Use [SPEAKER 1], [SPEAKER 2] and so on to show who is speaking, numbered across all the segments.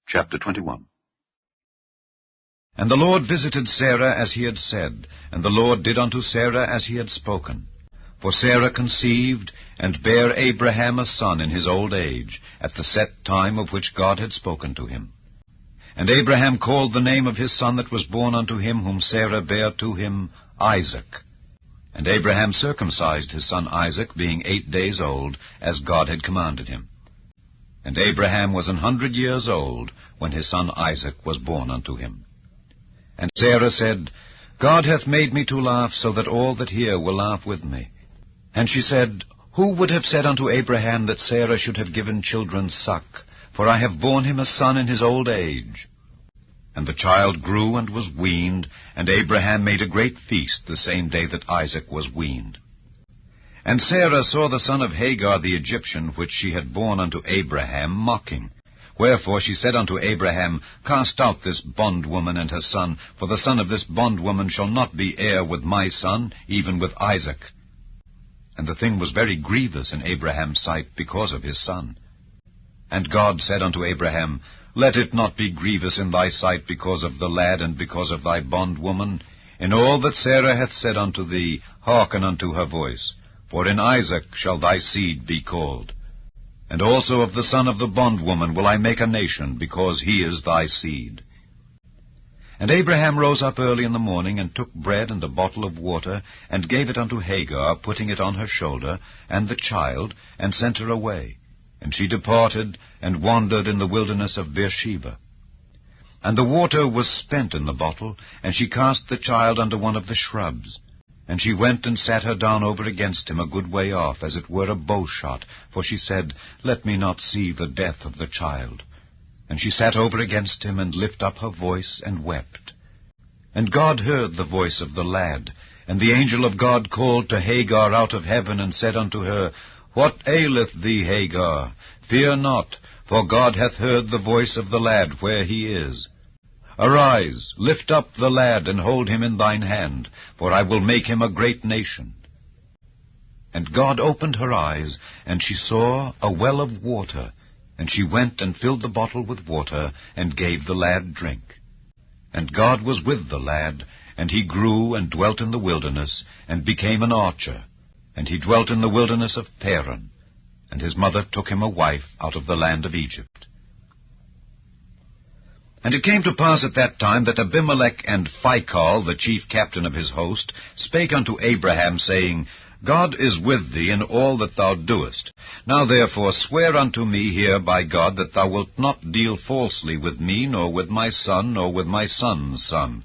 [SPEAKER 1] Chapter 21.
[SPEAKER 2] And the Lord visited Sarah as he had said, and the Lord did unto Sarah as he had spoken. For Sarah conceived, and bare Abraham a son in his old age, at the set time of which God had spoken to him. And Abraham called the name of his son that was born unto him, whom Sarah bare to him, Isaac. And Abraham circumcised his son Isaac, being 8 days old, as God had commanded him. And Abraham was 100 years old, when his son Isaac was born unto him. And Sarah said, God hath made me to laugh, so that all that hear will laugh with me. And she said, Who would have said unto Abraham that Sarah should have given children suck? For I have borne him a son in his old age. And the child grew and was weaned, and Abraham made a great feast the same day that Isaac was weaned. And Sarah saw the son of Hagar the Egyptian, which she had borne unto Abraham, mocking. Wherefore she said unto Abraham, Cast out this bondwoman and her son, for the son of this bondwoman shall not be heir with my son, even with Isaac. And the thing was very grievous in Abraham's sight because of his son. And God said unto Abraham, Let it not be grievous in thy sight because of the lad and because of thy bondwoman. In all that Sarah hath said unto thee, hearken unto her voice. For in Isaac shall thy seed be called. And also of the son of the bondwoman will I make a nation, because he is thy seed. And Abraham rose up early in the morning, and took bread and a bottle of water, and gave it unto Hagar, putting it on her shoulder, and the child, and sent her away. And she departed, and wandered in the wilderness of Beersheba. And the water was spent in the bottle, and she cast the child under one of the shrubs. And she went and sat her down over against him a good way off, as it were a bowshot, for she said, Let me not see the death of the child. And she sat over against him, and lift up her voice, and wept. And God heard the voice of the lad, and the angel of God called to Hagar out of heaven, and said unto her, What aileth thee, Hagar? Fear not, for God hath heard the voice of the lad where he is. Arise, lift up the lad, and hold him in thine hand, for I will make him a great nation. And God opened her eyes, and she saw a well of water, and she went and filled the bottle with water, and gave the lad drink. And God was with the lad, and he grew and dwelt in the wilderness, and became an archer, and he dwelt in the wilderness of Paran. And his mother took him a wife out of the land of Egypt. And it came to pass at that time that Abimelech and Phicol, the chief captain of his host, spake unto Abraham, saying, God is with thee in all that thou doest. Now therefore swear unto me here by God that thou wilt not deal falsely with me, nor with my son, nor with my son's son.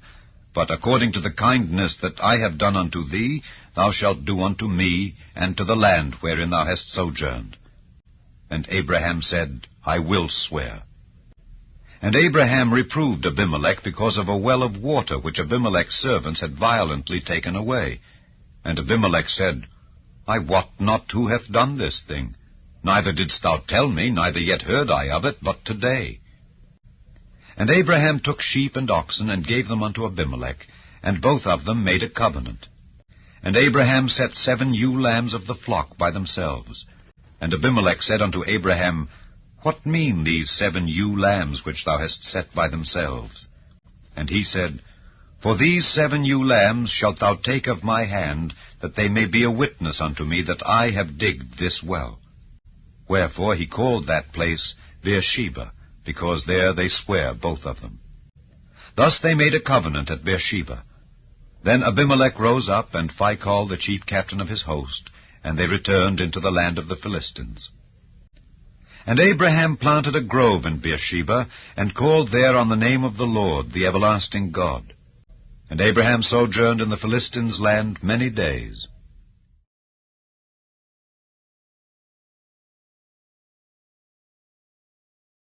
[SPEAKER 2] But according to the kindness that I have done unto thee, thou shalt do unto me, and to the land wherein thou hast sojourned. And Abraham said, I will swear. And Abraham reproved Abimelech because of a well of water which Abimelech's servants had violently taken away. And Abimelech said, I wot not who hath done this thing. Neither didst thou tell me, neither yet heard I of it, but today. And Abraham took sheep and oxen, and gave them unto Abimelech, and both of them made a covenant. And Abraham set 7 ewe lambs of the flock by themselves. And Abimelech said unto Abraham, What mean these 7 ewe lambs which thou hast set by themselves? And he said, For these 7 ewe lambs shalt thou take of my hand, that they may be a witness unto me that I have digged this well. Wherefore he called that place Beersheba, because there they swear both of them. Thus they made a covenant at Beersheba. Then Abimelech rose up, and Phicol the chief captain of his host, and they returned into the land of the Philistines. And Abraham planted a grove in Beersheba, and called there on the name of the Lord, the everlasting God. And Abraham sojourned in the Philistines' land many days.